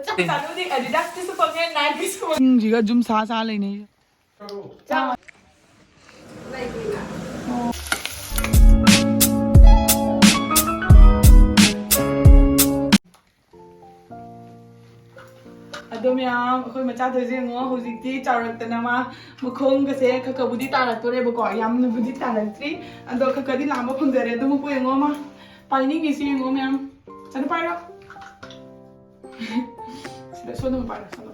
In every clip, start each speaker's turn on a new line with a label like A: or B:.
A: Saludik Adidas ti sa pangyan Nike sa
B: 지가 좀 사살이네.
A: 자. ꯑꯗꯣ ꯃꯌꯥꯝ ꯑꯩꯈꯣꯏ ꯃꯆꯥ ꯊꯣꯏꯁꯦ ꯌꯦꯡꯉꯣ ꯍꯧꯖꯤꯛꯇꯤ ꯆꯥꯎꯔꯛꯇꯅ ꯃꯥ ꯃꯈꯣꯡꯒꯁꯦ ꯈꯔꯕꯨꯗꯤ ꯇꯥꯔꯛꯇꯣꯔꯦꯕꯀꯣ ꯌꯥꯝꯅꯕꯨꯗꯤ ꯇꯥꯔꯛꯇ꯭ꯔꯤ ꯑꯗꯣ ꯈꯔꯗꯤ ꯂꯥꯝꯕ ꯐꯪꯖꯔꯦ ꯑꯗꯨꯃꯛꯄꯨ ꯌꯦꯡꯉꯣ ꯃꯥ ꯄꯥꯏꯅꯤꯡꯉꯤꯁꯤ ꯌꯦꯡꯉꯣ ꯃꯌꯥꯝ ꯆꯅ ꯄꯥꯏꯔꯣ ꯁꯤꯗ ꯁꯣꯟꯗ ꯄꯥꯏꯔꯣ ꯁꯣꯟꯗ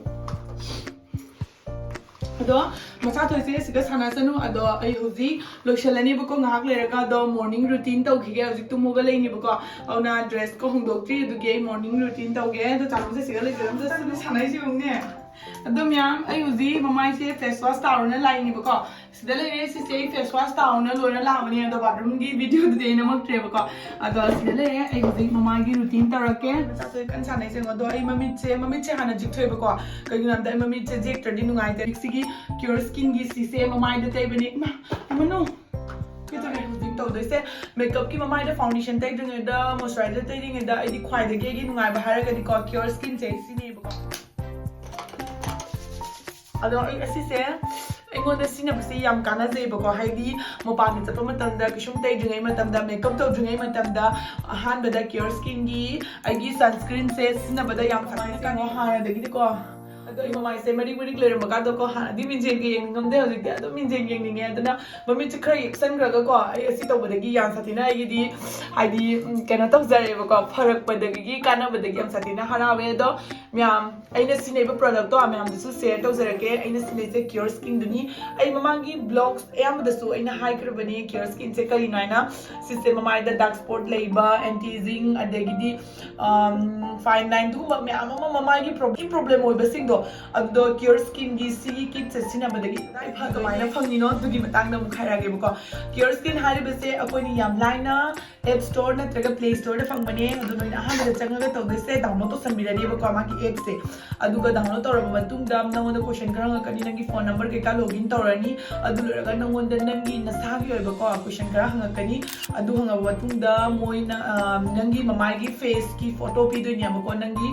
A: ꯑꯗꯣ ꯃꯆꯥ ꯊꯣꯏꯁꯦ ꯁꯤꯗ ꯁꯥꯟꯅꯁꯅꯨ ꯑꯗꯣ ꯑꯩ ꯍꯧꯖꯤꯛ ꯂꯣꯏꯁꯜꯂꯅꯤꯕꯀꯣ ꯉꯥꯏꯍꯥꯛ ꯂꯩꯔꯒ ꯑꯗꯣ ꯃꯣꯔꯅꯤꯡ ꯔꯨꯇꯤꯟ ꯇꯧꯈꯤꯒꯦ ꯍꯧꯖꯤꯛ ꯇꯨꯝꯃꯒ ꯂꯩꯅꯤꯕꯀꯣ ꯑꯗꯨꯅ ꯗ꯭ꯔꯦꯁꯀ ꯍꯣꯡꯗꯣꯛꯇ꯭ꯔꯤ ꯑꯗꯨꯒꯤ ꯑꯩ ꯃꯣꯔꯅꯤꯡ ꯔꯨꯇꯤꯟ ꯇꯧꯒꯦ ꯑꯗꯣ ꯆꯥꯛꯁꯦ ꯁꯤꯗ ꯂꯩꯖꯔꯝꯗ ꯁꯥꯟꯅꯩꯁꯤ ꯌꯦꯡꯉꯨꯅꯦ ꯑꯗꯣ ꯃꯌꯥꯝ ꯑꯩ ꯍꯧꯖꯤꯛ ꯃꯃꯥꯏꯁꯦ ꯐꯦꯁ ꯋꯥꯁ ꯇꯧꯔꯅ ꯂꯥꯛꯏꯅꯦꯕꯀꯣ ꯁꯤꯗ ꯂꯩꯔꯦ ꯁꯤꯁꯦ ꯑꯩ ꯐꯦꯁ ꯋꯥꯁ ꯇꯧꯔꯅ ꯂꯣꯏꯅ ꯂꯥꯛꯕꯅꯦ ꯑꯗꯣ ꯕꯥꯠꯔꯨꯝꯒꯤ ꯚꯤꯗꯤꯑꯣꯗꯨꯗꯤ ꯑꯩ ꯅꯝꯃꯛꯇ꯭ꯔꯦꯕꯀꯣ ꯑꯗꯣ ꯁꯤꯗ ꯂꯩꯔꯦ ꯑꯩ ꯍꯧꯖꯤꯛ ꯃꯃꯥꯏꯒꯤ ꯔꯨꯇꯤꯟ ꯇꯧꯔꯛꯀꯦ ꯃꯆꯥꯁꯦ ꯀꯟꯅ ꯁꯥꯟꯅꯩꯁꯦ ꯑꯗꯣ ꯑꯩ ꯃꯃꯤꯠꯁꯦ ꯍꯥꯟꯅ ꯖꯤꯛꯊꯣꯛꯑꯦꯕꯀꯣ ꯀꯩꯒꯤꯅꯣ ꯍꯥꯏꯕꯗ ꯑꯩ ꯃꯃꯤꯠꯁꯦ ꯖꯦꯛꯇ꯭ꯔꯗꯤ ꯅꯨꯡꯉꯥꯏꯇꯦ ꯁꯤꯒꯤ ꯀ꯭ꯌꯨꯔꯁꯀꯤꯟꯒꯤ ꯁꯤꯁꯦ ꯃꯃꯥꯏꯗ ꯇꯩꯕꯅꯦ ꯑꯃꯅꯣ ꯍꯧꯖꯤꯛ ꯇꯧꯗꯣꯏꯁꯦ ꯃꯦꯀꯞꯀꯤ ꯃꯃꯥꯏꯗ ꯐꯥꯎꯟꯗꯦꯁꯟ ꯇꯩꯗ꯭ꯔꯤꯉꯩꯗ ꯃꯣꯏꯁꯆꯔꯥꯏꯖꯔ ꯇꯩꯔꯤꯉꯩꯗ ꯑꯩꯗꯤ ꯈ꯭ꯋꯥꯏꯗꯒꯤ ꯑꯩꯒꯤ ꯅꯨꯡꯉꯥꯏꯕ ꯍꯥꯏꯔꯒꯗꯤꯀꯣ ꯀ꯭ꯌꯨꯔꯁꯀꯤꯟꯁꯦ ꯁꯤꯅꯦꯕꯀꯣ ꯑꯗꯣ ꯑꯩ ꯑꯁꯤꯁꯦ ꯑꯩꯉꯣꯟꯗ ꯁꯤꯖꯤꯟꯅꯕꯁꯦ ꯌꯥꯝ ꯀꯥꯟꯅꯖꯩꯕꯀꯣ ꯍꯥꯏꯗꯤ ꯃꯄꯥꯟꯗ ꯆꯠꯄ ꯃꯇꯝꯗ ꯀꯩꯁꯨꯝ ꯇꯩꯗ꯭ꯔꯤꯉꯩ ꯃꯇꯝꯗ ꯃꯦꯀꯞ ꯇꯧꯗ꯭ꯔꯤꯉꯩ ꯃꯇꯝꯗ ꯑꯍꯥꯟꯕꯗ ꯀ꯭ꯌꯨꯔꯁꯀꯤꯟꯒꯤ ꯑꯩꯒꯤ ꯁꯟꯁꯀ꯭ꯔꯤꯟꯁꯦ ꯁꯤꯖꯤꯟꯅꯕꯗ ꯌꯥꯝ ꯀꯥꯟꯅꯩ ꯍꯥꯟꯅꯗꯒꯤꯗꯤꯀꯣ ꯑꯗꯣ ꯑꯩ ꯃꯃꯥꯏꯁꯦ ꯃꯔꯤꯛ ꯂꯩꯔꯝꯕ ꯀꯥꯟꯗꯀꯣ ꯍꯥꯟꯅꯗꯤ ꯃꯤꯡꯖꯦꯜꯒ ꯌꯦꯡꯅꯤꯡꯉꯝꯗꯦ ꯍꯧꯖꯤꯛꯇꯤ ꯑꯗꯨꯝ ꯃꯤꯡꯖꯦꯜ ꯌꯦꯡꯅꯤꯡꯉꯦ ꯑꯗꯨꯅ ꯃꯃꯤꯠꯁꯦ ꯈꯔ ꯌꯦꯛꯁꯟꯈ꯭ꯔꯒꯀꯣ ꯑꯩ ꯑꯁꯤ ꯇꯧꯕꯗꯒꯤ ꯌꯥꯝ ꯁꯥꯊꯤꯅ ꯑꯩꯒꯤꯗꯤ ꯍꯥꯏꯗꯤ ꯀꯩꯅꯣ ꯇꯧꯖꯔꯦꯕꯀꯣ ꯐꯔꯛꯄꯗꯒꯤ ꯀꯥꯟꯅꯕꯗꯒꯤ ꯌꯥꯝ ꯁꯥꯊꯤꯅ ꯍꯔꯥꯎꯋꯦ ꯑꯗꯣ ꯃꯌꯥꯝ ꯑꯩꯅ ꯁꯤꯖꯤꯟꯅꯩꯕ ꯄ꯭ꯔꯣꯗꯛꯇꯣ ꯃꯌꯥꯝꯗꯁꯨ ꯁꯦꯌꯔ ꯇꯧꯖꯔꯛꯀꯦ ꯑꯩꯅ ꯁꯤꯖꯤꯟꯅꯩꯁꯦ ꯀ꯭ꯌꯨꯔꯁꯀꯤꯟꯗꯨꯅꯤ ꯑꯩ ꯃꯃꯥꯡꯒꯤ ꯕ꯭ꯂꯣꯒꯁ ꯑꯌꯥꯝꯕꯗꯁꯨ ꯑꯩꯅ ꯍꯥꯏꯈ꯭ꯔꯕꯅꯤ ꯀ꯭ꯌꯨꯔꯁꯀꯤꯟꯁꯦ ꯀꯔꯤꯅꯣ ꯍꯥꯏꯅ ꯁꯤꯁꯦ ꯃꯃꯥꯏꯗ ꯗꯥꯔꯛ ꯁ꯭ꯄꯣꯠ ꯂꯩꯕ ꯑꯦꯟꯇꯤꯖꯤꯡ ꯑꯗꯒꯤꯗꯤ ꯐꯥꯏꯟ ꯂꯥꯏꯟ ꯑꯗꯨꯒꯨꯝꯕ ꯃꯌꯥꯝ ꯑꯃ ꯃꯃꯥꯏꯒꯤ ꯄ꯭ꯔꯣꯕ꯭ꯂꯦꯝ ꯑꯣꯏꯕꯁꯤꯡꯗꯣ ꯑꯗꯨꯗꯣ ꯀ꯭ꯌꯨꯔꯁꯀꯤꯟꯒꯤ ꯁꯤꯒꯤ ꯀꯤꯠꯁꯦ ꯁꯤꯖꯤꯟꯅꯕꯗꯒꯤ ꯀꯃꯥꯏꯅ ꯐꯪꯉꯤꯅꯣ ꯑꯗꯨꯒꯤ ꯃꯇꯥꯡꯗ ꯑꯃꯨꯛ ꯍꯥꯏꯔꯛꯑꯒꯦꯕꯀꯣ ꯀ꯭ꯌꯨꯔꯁꯀꯤꯟ ꯍꯥꯏꯔꯤꯕꯁꯦ ꯑꯩꯈꯣꯏꯅ ꯌꯥꯝ ꯂꯥꯏꯅ ꯑꯦꯞ ꯁ꯭ꯇꯣꯔ ꯅꯠꯇ꯭ꯔꯒ ꯄ꯭ꯂꯦ ꯁ꯭ꯇꯣꯔꯗ ꯐꯪꯕꯅꯦ ꯑꯗꯨ ꯅꯣꯏꯅ ꯑꯍꯥꯟꯕꯗ ꯆꯪꯉꯒ ꯇꯧꯗꯣꯏꯁꯦ ꯗꯥꯎꯟꯂꯣꯗ ꯇꯧꯁꯟꯕꯤꯔꯅꯦꯕꯀꯣ ꯃꯥꯒꯤ ꯑꯦꯞꯁꯦ ꯑꯗꯨꯒ ꯗꯥꯎꯟꯂꯣꯗ ꯇꯧꯔꯕ ꯃꯇꯨꯡꯗ ꯅꯪꯉꯣꯟꯗ ꯀꯣꯏꯁꯟ ꯈꯔ ꯍꯪꯉꯛꯀꯅꯤ ꯅꯪꯒꯤ ꯐꯣꯟ ꯅꯝꯕꯔ ꯀꯩꯀꯥ ꯂꯣꯒꯏꯟ ꯇꯧꯔꯅꯤ ꯑꯗꯨ ꯂꯣꯏꯔꯒ ꯅꯪꯉꯣꯟꯗ ꯅꯪꯒꯤ ꯅꯁꯥꯒꯤ ꯑꯣꯏꯕꯀꯣ ꯀꯣꯏꯁꯟ ꯈꯔ ꯍꯪꯉꯛꯀꯅꯤ ꯑꯗꯨ ꯍꯪꯉꯕ ꯃꯇꯨꯡꯗ ꯃꯣꯏꯅ ꯅꯪꯒꯤ ꯃꯃꯥꯏꯒꯤ ꯐꯦꯁꯀꯤ ꯐꯣꯇꯣ ꯄꯤꯗꯣꯏꯅꯦꯕꯀꯣ ꯅꯪꯒꯤ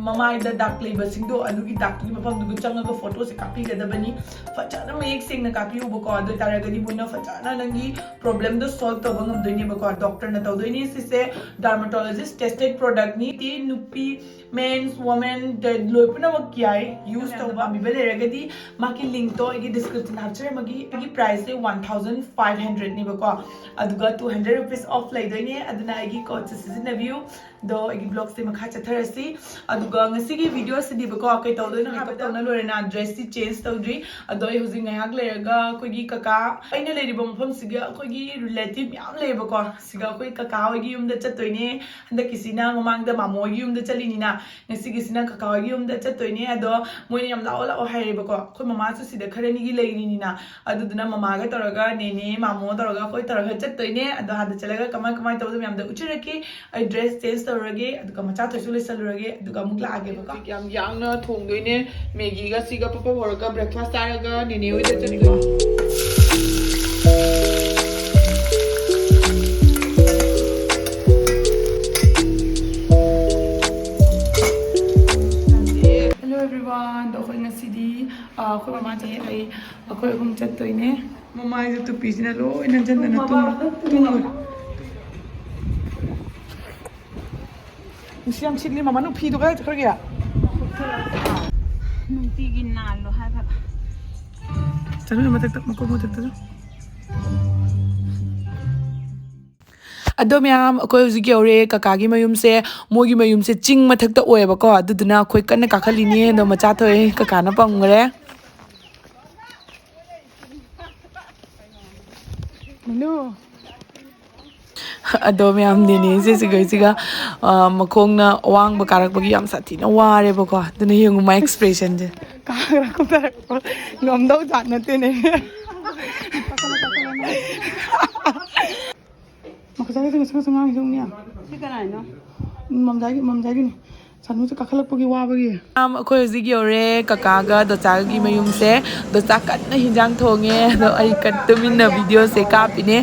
A: ꯃꯃꯥꯏꯗ ꯗꯥꯛ ꯂꯩꯕꯁꯤꯡꯗꯣ ꯑꯗꯨꯒꯤ ꯗꯥꯛꯇꯨꯒꯤ ꯃꯐꯝꯗꯨꯒ ꯆꯪꯉꯒ ꯐꯣꯇꯣꯁꯦ ꯀꯥꯞꯄꯤꯒꯗꯕꯅꯤ ꯐꯖꯅ ꯃꯌꯦꯛ ꯁꯦꯡꯅ ꯀꯥꯞꯄꯤꯌꯨꯕꯀꯣ ꯑꯗꯨ ꯑꯣꯏꯇꯥꯔꯒꯗꯤ ꯃꯣꯏꯅ ꯐꯖꯅ ꯅꯪꯒꯤ ꯄ꯭ꯔꯣꯕ꯭ꯂꯦꯝꯗꯣ ꯁꯣꯜቭ ꯇꯧꯕ ꯉꯝꯗꯣꯏꯅꯦꯕꯀꯣ ꯗꯣꯛꯇꯔꯅ ꯇꯧꯗꯣꯏꯅꯤ ꯁꯤꯁꯦ ꯗꯔꯃꯥꯇꯣꯂꯣꯖꯤꯁ ꯇꯦꯁꯇꯦड ꯄ꯭ꯔꯣꯗꯛꯅꯤ ꯅꯨꯄꯤ ꯃꯦꯟꯁ ꯋꯣꯃꯦꯟ ꯂꯣꯏ ꯄꯨꯝꯅꯃꯛ ꯌꯥꯏ ꯌꯨꯁ ꯇꯧꯕ ꯄꯥꯝꯕꯤꯕ ꯂꯩꯔꯒꯗꯤ ꯃꯥꯒꯤ ꯂꯤꯡꯛꯇꯣ ꯑꯩꯒꯤ ꯗꯤꯁꯀ꯭ꯔꯤꯞꯁꯟ ꯍꯥꯞꯆꯔꯝꯃꯒꯤ ꯑꯩꯒꯤ ꯄ꯭ꯔꯥꯏꯁꯁꯦ 1500ꯅꯦꯕꯀꯣ ꯑꯗꯨꯒ 200 ꯔꯨꯄꯤꯁ ꯑꯣꯐ ꯂꯩꯗꯣꯏꯅꯦ ꯑꯗꯨꯅ ꯑꯩꯒꯤ ꯀꯣꯗꯁꯦ ꯁꯤꯖꯤꯟꯅꯕꯤꯌꯨ ꯑꯗꯣ ꯑꯩꯒꯤ ꯕ꯭ꯂꯣꯒꯁꯦ ꯃꯈꯥ ꯆꯠꯊꯔꯁꯤ ꯑꯗꯨꯒ ꯉꯁꯤꯒꯤ ꯚꯤꯗꯤꯑꯣꯁꯤꯗꯤꯕꯀꯣ ꯀꯩ ꯇꯧꯗꯣꯏꯅꯣ ꯍꯥꯏꯕ ꯇꯧꯅ ꯂꯣꯏꯔꯦꯅ ꯗ꯭ꯔꯦꯁꯁꯤ ꯆꯦꯟꯖ ꯇꯧꯗ꯭ꯔꯤ ꯑꯗꯣ ꯑꯩ ꯍꯧꯖꯤꯛ ꯉꯥꯏꯍꯥꯛ ꯂꯩꯔꯒ ꯑꯩꯈꯣꯏꯒꯤ ꯀꯀꯥ ꯑꯩꯅ ꯂꯩꯔꯤꯕ ꯃꯐꯝꯁꯤꯒ ꯑꯩꯈꯣꯏꯒꯤ ꯔꯤꯂꯦꯇꯤቭ ꯃꯌꯥꯝ ꯂꯩꯌꯦꯕꯀꯣ ꯁꯤꯒ ꯑꯩꯈꯣꯏ ꯀꯀꯥ ꯍꯣꯏꯒꯤ ꯌꯨꯝꯗ ꯆꯠꯇꯣꯏꯅꯦ ꯍꯟꯗꯛꯀꯤꯁꯤꯅ ꯃꯃꯥꯡꯗ ꯃꯥꯃꯣ ꯍꯣꯏꯒꯤ ꯌꯨꯝꯗ ꯆꯠꯂꯤꯅꯤꯅ ꯉꯁꯤꯒꯤꯁꯤꯅ ꯀꯀꯥ ꯍꯣꯏꯒꯤ ꯌꯨꯝꯗ ꯆꯠꯇꯣꯏꯅꯦ ꯑꯗꯣ ꯃꯣꯏꯅ ꯌꯥꯝ ꯂꯥꯛꯑꯣ ꯍꯥꯏꯔꯦꯕꯀꯣ ꯑꯩꯈꯣꯏ ꯃꯃꯥꯁꯨ ꯁꯤꯗ ꯈꯔꯅꯤꯒꯤ ꯂꯩꯔꯤꯅꯤꯅ ꯑꯗꯨꯗꯨꯅ ꯃꯃꯥꯒ ꯇꯧꯔꯒ ꯅꯦꯅꯦ ꯃꯥꯃꯣ ꯇꯧꯔꯒ ꯑꯩꯈꯣꯏ ꯇꯧꯔꯒ ꯆꯠꯇꯣꯏꯅꯦ ꯑꯗꯣ ꯍꯥꯟꯅ ꯆꯠꯂꯒ ꯀꯃꯥꯏ ꯇꯧꯕꯗꯣ ꯃꯌꯥꯝꯗ ꯎꯠꯆꯔꯛꯀꯦ ꯑꯩ ꯗ꯭ꯔꯦꯁ ꯆꯦꯟꯖ ꯇꯧꯔꯒꯦ ꯑꯗꯨꯒ ꯃꯆꯥ ꯊꯣꯏꯁꯨ ꯂꯣꯏꯁꯜꯂꯨꯔꯒꯦ ꯑꯗꯨꯒ ꯑꯃꯨꯛ ꯂꯥꯛꯑꯒꯦꯕꯀꯣ ꯌꯥꯝ ꯌꯥꯡꯅ ꯊꯣꯡꯗꯣꯏꯅꯦ ꯃꯦꯒꯤꯒ ꯁꯤꯒ ꯄꯄ ꯍꯧꯔꯒ ꯕ꯭ꯔꯦꯛꯐꯥꯁ ꯆꯥꯔꯒ ꯅꯦꯅꯦ ꯍꯣꯏꯗ ꯆꯠꯇꯣꯏꯅꯦ ꯑꯩꯈꯣꯏ ꯉꯁꯤꯗꯤ ꯑꯩꯈꯣꯏ ꯃꯃꯥꯁꯦ ꯑꯩꯈꯣꯏ ꯑꯍꯨꯝ ꯆꯠꯇꯣꯏꯅꯦ ꯃꯃꯥꯏꯁꯦ ꯇꯨꯄꯤꯁꯤꯅ ꯂꯣꯏꯅ ꯆꯟꯗꯅ ꯇꯨꯡꯉꯣꯏ ꯅꯨꯡꯁꯤ ꯌꯥꯝ ꯁꯤꯠꯂꯤ ꯃꯃꯥ ꯅꯪ ꯐꯤꯗꯣ ꯀꯗꯥꯏ ꯆꯠꯈ꯭ꯔꯒꯦ
C: ꯅꯨꯡꯇꯤꯒꯤ ꯅꯥꯜꯂꯣ ꯍꯥꯏꯕ
B: ꯆꯠꯂꯨ ꯃꯊꯛꯇ ꯃꯀꯣꯛ ꯃꯊꯛꯇ ꯑꯗꯣ ꯃꯌꯥꯝ ꯑꯩꯈꯣꯏ ꯍꯧꯖꯤꯛ ꯌꯧꯔꯦ ꯀꯀꯥꯒꯤ ꯃꯌꯨꯝꯁꯦ ꯃꯣꯏꯒꯤ ꯃꯌꯨꯝꯁꯦ ꯆꯤꯡ ꯃꯊꯛꯇ ꯑꯣꯏꯌꯦꯕꯀꯣ ꯑꯗꯨꯗꯨꯅ ꯑꯩꯈꯣꯏ ꯀꯟꯅ ꯀꯥꯈꯠꯂꯤꯅꯤ ꯑꯗꯣ ꯃꯆꯥ ꯊꯣꯛꯑꯦ ꯀꯀꯥꯅ ꯄꯝꯈ꯭ꯔꯦ ꯑꯗꯣ ꯃꯌꯥꯝ ꯅꯦꯅꯦꯁꯦ ꯁꯤꯒ ꯃꯈꯣꯡꯅ ꯑꯋꯥꯡꯕ ꯀꯥꯔꯛꯄꯒꯤ ꯌꯥꯝ ꯁꯥꯊꯤꯅ ꯋꯥꯔꯦꯕꯀꯣ ꯑꯗꯨꯅ ꯌꯦꯡꯉꯨ ꯃꯥꯏ ꯑꯦꯛꯁꯄ꯭ꯔꯦꯁꯟꯁꯦ ꯀꯥꯔꯛꯄ ꯉꯝꯗꯧ ꯖꯥꯠ ꯅꯠꯇꯦꯅꯦ ꯃꯝꯖꯥꯏꯒꯤꯅꯤ ꯁꯥꯅꯨꯁꯦ ꯀꯥꯈꯠꯂꯛꯄꯒꯤ ꯋꯥꯕꯒꯤ ꯑꯩꯈꯣꯏ ꯍꯧꯖꯤꯛ ꯌꯧꯔꯦ ꯀꯀꯥꯒ ꯗꯣꯆꯥꯒꯤ ꯃꯌꯨꯝꯁꯦ ꯗꯣꯆꯥ ꯀꯟꯅ ꯍꯤꯟꯖꯥꯡ ꯊꯣꯡꯉꯦ ꯑꯗꯣ ꯑꯩ ꯇꯨꯃꯤꯟꯅ ꯚꯤꯗꯤꯑꯣꯁꯦ ꯀꯥꯞꯄꯤꯅꯦ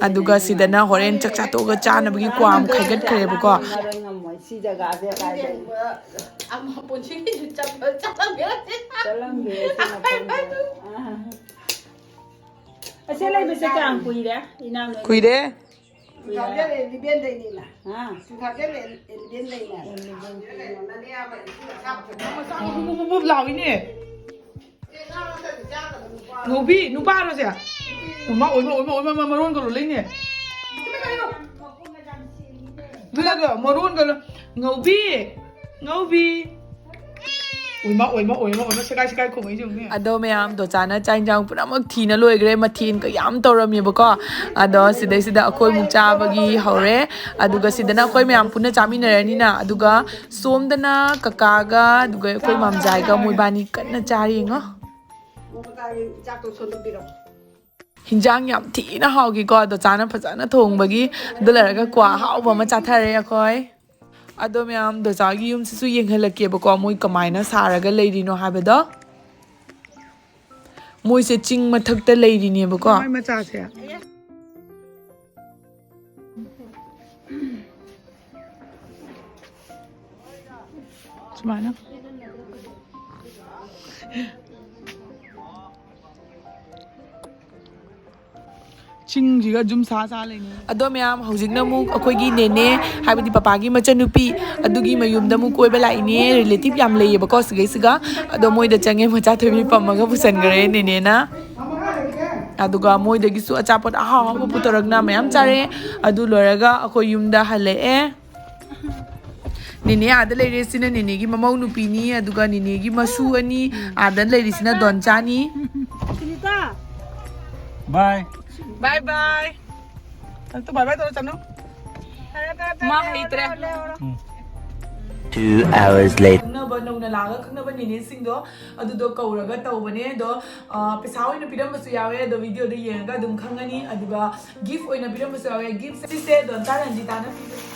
B: ꯑꯗꯨꯒ ꯁꯤꯗꯅ ꯍꯣꯔꯦꯟ ꯆꯥꯛ ꯆꯥꯊꯣꯛꯑꯒ ꯆꯥꯅꯕꯒꯤ ꯀ꯭ꯋꯥ ꯑꯃ ꯈꯥꯏꯒꯠꯈ꯭ꯔꯦꯕꯀꯣ ꯀꯨꯏꯔꯦ ꯂꯥꯎꯏꯅꯦ ꯉꯧꯕꯤ ꯅꯨꯄꯥꯔꯣꯁꯦ ꯑꯣꯏꯃ ꯃꯔꯣꯟꯒ ꯂꯩꯅꯦ ꯑꯗꯨꯒ ꯃꯔꯣꯟꯒ ꯉꯧꯕꯤ ꯑꯗꯣ ꯃꯌꯥꯝꯗꯣ ꯆꯥꯅ ꯆꯥꯛ ꯏꯟꯖꯥꯡ ꯄꯨꯝꯅꯃꯛ ꯊꯤꯅ ꯂꯣꯏꯈ꯭ꯔꯦ ꯃꯊꯦꯜ ꯀꯌꯥꯝ ꯇꯧꯔꯝꯃꯦꯕꯀꯣ ꯑꯗꯣ ꯁꯤꯗꯩꯁꯤꯗ ꯑꯩꯈꯣꯏꯃꯨꯛ ꯆꯥꯕꯒꯤ ꯍꯧꯔꯦ ꯑꯗꯨꯒ ꯁꯤꯗꯅ ꯑꯩꯈꯣꯏ ꯃꯌꯥꯝ ꯄꯨꯟꯅ ꯆꯥꯃꯤꯟꯅꯔꯅꯤꯅ ꯑꯗꯨꯒ ꯁꯣꯝꯗꯅ ꯀꯀꯥꯒ ꯑꯗꯨꯒ ꯑꯩꯈꯣꯏ ꯃꯝꯖꯥꯏꯒ ꯃꯣꯏꯕꯥꯅꯤ ꯀꯟꯅ ꯆꯥꯔꯤ ꯌꯦꯡꯉꯣ ꯍꯤꯟꯖꯥꯡ ꯌꯥꯝ ꯊꯤꯅ ꯍꯥꯎꯈꯤꯀꯣ ꯑꯗꯣ ꯆꯥꯅ ꯐꯖꯅ ꯊꯣꯡꯕꯒꯤ ꯑꯗꯨ ꯂꯩꯔꯒ ꯀ꯭ꯋꯥ ꯍꯥꯎꯕ ꯑꯃ ꯆꯥꯊꯔꯦ ꯑꯩꯈꯣꯏ ꯑꯗꯣ ꯃꯌꯥꯝ ꯗꯣꯆꯥꯒꯤ ꯌꯨꯝꯁꯤꯁꯨ ꯌꯦꯡꯍꯜꯂꯛꯀꯦꯕꯀꯣ ꯃꯣꯏ ꯀꯃꯥꯏꯅ ꯁꯥꯔꯒ ꯂꯩꯔꯤꯅꯣ ꯍꯥꯏꯕꯗꯣ ꯃꯣꯏꯁꯦ ꯆꯤꯡ ꯃꯊꯛꯇ ꯂꯩꯔꯤꯅꯦꯕꯀꯣ ꯃꯆꯥꯁꯦ ꯁꯨꯃꯥꯏꯅ ꯆꯤꯡꯁꯤꯒ ꯖꯨꯝ ꯁꯥ ꯂꯩꯅꯤ ꯑꯗꯣ ꯃꯌꯥꯝ ꯍꯧꯖꯤꯛꯅ ꯑꯃꯨꯛ ꯑꯩꯈꯣꯏꯒꯤ ꯅꯦꯅꯦ ꯍꯥꯏꯕꯗꯤ ꯄꯄꯥꯒꯤ ꯃꯆꯟꯅꯨꯄꯤ ꯑꯗꯨꯒꯤ ꯃꯌꯨꯝꯗ ꯑꯃꯨꯛ ꯀꯣꯏꯕ ꯂꯥꯛꯏꯅꯦ ꯔꯤꯂꯦꯇꯤቭ ꯌꯥꯝ ꯂꯩꯌꯦꯕꯀꯣ ꯁꯤꯒꯩꯁꯤꯒ ꯑꯗꯣ ꯃꯣꯏꯗ ꯆꯪꯉꯦ ꯃꯆꯥ ꯊꯣꯏꯕꯤ ꯄꯝꯃꯒ ꯄꯨꯁꯟꯈ꯭ꯔꯦ ꯅꯦꯅꯦꯅ ꯑꯗꯨꯒ ꯃꯣꯏꯗꯒꯤꯁꯨ ꯑꯆꯥꯄꯣꯠ ꯑꯍꯥꯎ ꯑꯍꯥꯎꯕ ꯄꯨꯊꯣꯔꯛꯅ ꯃꯌꯥꯝ ꯆꯥꯔꯦ ꯑꯗꯨ ꯂꯣꯏꯔꯒ ꯑꯩꯈꯣꯏ ꯌꯨꯝꯗ ꯍꯜꯂꯛꯑꯦ ꯅꯦꯅꯦ ꯑꯥꯗ ꯂꯩꯔꯦꯁꯤꯅ ꯅꯦꯅꯦꯒꯤ ꯃꯃꯧ ꯅꯨꯄꯤꯅꯤ ꯑꯗꯨꯒ ꯅꯦꯅꯦꯒꯤ ꯃꯁꯨ ꯑꯅꯤ ꯑꯥꯗ ꯂꯩꯔꯤꯁꯤꯅ ꯗꯣꯟꯆꯥꯅꯤ
D: बाय
B: बाय बाय तो बाय बाय तो चलो मां हेतरे
E: 2 hours later.
A: ꯈꯪꯅꯕ ꯅꯧꯅ ꯂꯥꯛꯑꯒ ꯈꯪꯅꯕ ꯅꯦꯅꯦꯁꯤꯡꯗꯣ ꯑꯗꯨꯗꯣ ꯀꯧꯔꯒ ꯇꯧꯕꯅꯦ ꯑꯗꯣ ꯄꯩꯁꯥ ꯑꯣꯏꯅ ꯄꯤꯔꯝꯕꯁꯨ ꯌꯥꯎꯋꯦ ꯑꯗꯣ ꯚꯤꯗꯤꯑꯣꯗ ꯌꯦꯡꯉꯒ ꯑꯗꯨꯝ ꯈꯪꯉꯅꯤ ꯑꯗꯨꯒ ꯒꯤꯐ ꯑꯣꯏꯅ ꯄꯤꯔꯝꯕꯁꯨ ꯌꯥꯎꯋꯦ ꯒꯤꯐ ꯁꯤꯁꯦ ꯗꯣꯟꯆꯥ ꯔꯟꯖꯤꯇꯥꯅ ꯄꯤꯕꯅꯦ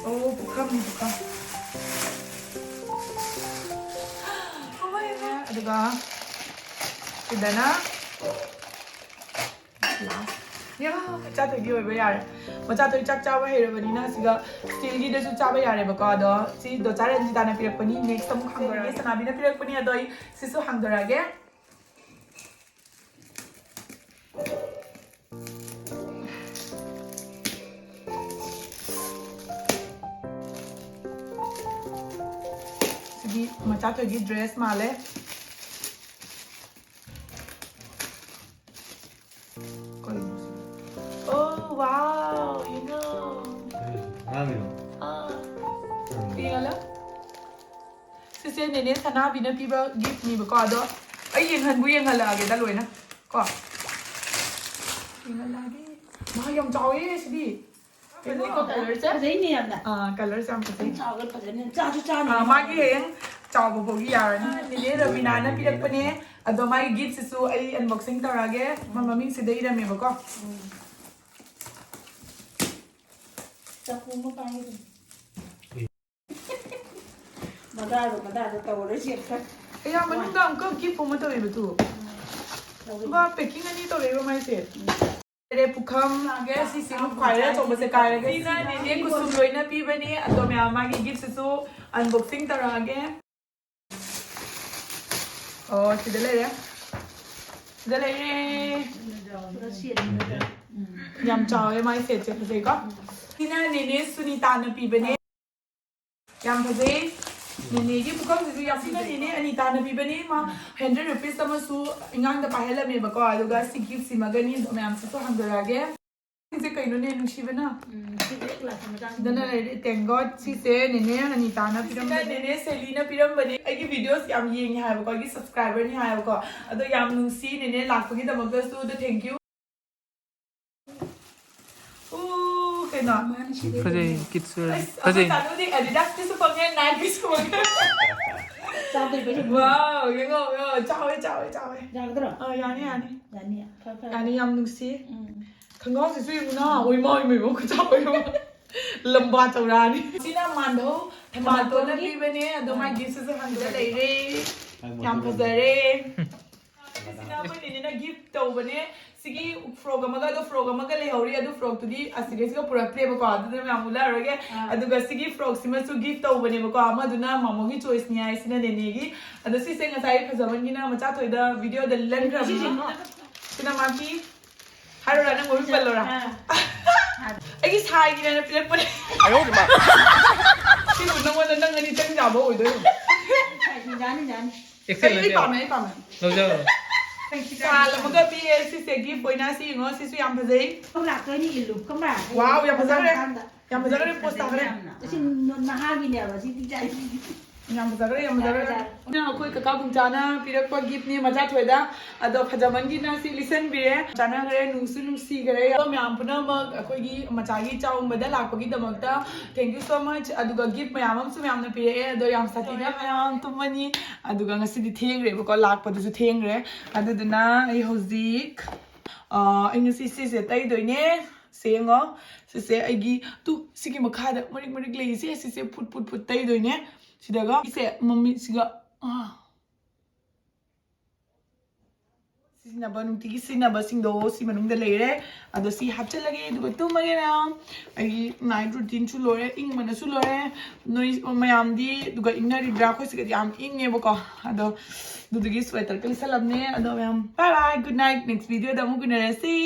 A: ꯑꯣ ꯄꯨꯈꯝ ꯑꯗꯨꯒ ꯁꯤꯗꯅ ꯃꯆꯥ ꯊꯣꯏꯒꯤ ꯑꯣꯏꯕ ꯌꯥꯔꯦ ꯃꯆꯥ ꯊꯣꯏ ꯆꯥꯛ ꯆꯥꯕ ꯍꯩꯔꯕꯅꯤꯅ ꯁꯤꯒ ꯁ꯭ꯇꯤꯜꯒꯤꯗꯁꯨ ꯆꯥꯕ ꯌꯥꯔꯦꯕꯀꯣ ꯑꯗꯣ ꯁꯤ ꯗꯣꯆꯥ ꯔꯟꯖꯤꯇꯥꯅ ꯄꯤꯔꯛꯄꯅꯤ ꯅꯦꯛꯁ ꯑꯃꯨꯛ ꯍꯥꯡꯗꯣꯔꯛꯑꯒꯦ ꯁꯅꯥꯕꯤꯅ ꯄꯤꯔꯛꯄꯅꯤ ꯑꯗꯣ ꯑꯩ ꯁꯤꯁꯨ ꯍꯥꯡꯗꯣꯔꯛꯑꯒꯦ ꯁꯤꯗꯤ ꯃꯆꯥ ꯊꯣꯏꯒꯤ ꯗ꯭ꯔꯦꯁ ꯃꯥꯜꯂꯦ Oh wow, you know. Sise nene Sanabi na piba gift ni ba ko ado. Ay yenghalageda loina. Ko. Yenghalage. Ma yam chawe sidi. Ini ko color sa.
C: Fazay niya na.
A: Color sa fazay.
C: Chawal fazay niya. Cha ni.
A: Magi heng chaw bo gi yaran. Nene Ravina na pirak pa ni. Ado mai gift sisu ay unboxing tarage. Mamaming sidai na me ba ko.
C: Mo pa rin. Madado tawala siya ka.
A: Kaya manung ang ko gift mo to iba to. Ba packing ani to lewa mai se. Tere pukham age si simu khaira choba se kare ga sina ne kusum loina pi bani ato me ama gi gift su unboxing tarage. Oh sidale ya. Sidale. Yam chawe mai se che phase ko. Sina nene Sunita na pi bani. Yam phase nene gi pukham su yam sina nene Anita na pi bani ma 100 rupees tama su ingang da pahela me ba ko aluga si gift si magani do me am su hangdorage. Se kaino ne nushi bana. Dana thank God si se nene Anita na piram nene Selina piram bani ai videos yam yeng ha ba ko gi subscriber ni ha ba ko ado yam nusi nene lakpagi da maga su do thank you. Na
D: Fazay kids
A: Fazay Sanu di Adidas di su pangyan Nike su pangyan Wow yung chawe
C: Jagdra.
A: Yani
C: Yani.
A: yam nusi Kangong si suy mo na Uy mo ko chawe mo Lamba chaurani Sina mandho Tomato na piba ni Ado may gisu sa hangda layre Yam pazare Sina mo nina gift to bane sige frog amaga do frog amaga le hori adu frog to di asige siga pura play ba ko adu me amula roge adu ga sige frog sima su gift to bane ba ko amaduna mamo gi choice ni ai sina nene gi adu si senga sai phajaman gi na macha thoida video da lan gram sina ma ki haro ra na mo bi palora ai gi sai gi na pilak pare ayo ma si bu nang wala nang ani tang ja ba oi do
D: Excellent.
A: pame
D: Lo jo.
A: Kala mga BS si Segi boy na si ngo si yang phazai.
C: Không lạc tới như lục không lạc.
A: Wow, yang phazai re. Yang phazai re post re.
C: Xin nó hai nghìn đều là xin đi chạy.
A: Yang phazai re. Na koi kaka bung jana pirak pa gift ni maja thoida. Ado phajaman gi na si listen bi re. Jana gare nung si gare. Ado myam puna mag koi gi macha gi chaw bada lak pa gi damakta. Thank you so much. Ado ga gift myam am su myam na pi re. Ado yang sati na myam tumani. Ado ga ngasi di theng re ko lak pa du su theng re. Ado duna ai hozik. Ai ngasi si se tai doi ne. Sengo. Si se ai gi tu sigi makhada marik le si se put tai doi ne. Sidaga ise mummy siga sinaba nunti sinaba singdo si manungda leire ado si hapchalage duga tumage na ai night routine chu lore ing mana chu lore noi mayam di duga ingari dra khoi siga yam inge boko ado dudugi sweater kali salamne ado mayam bye bye good night next video da mu gunare see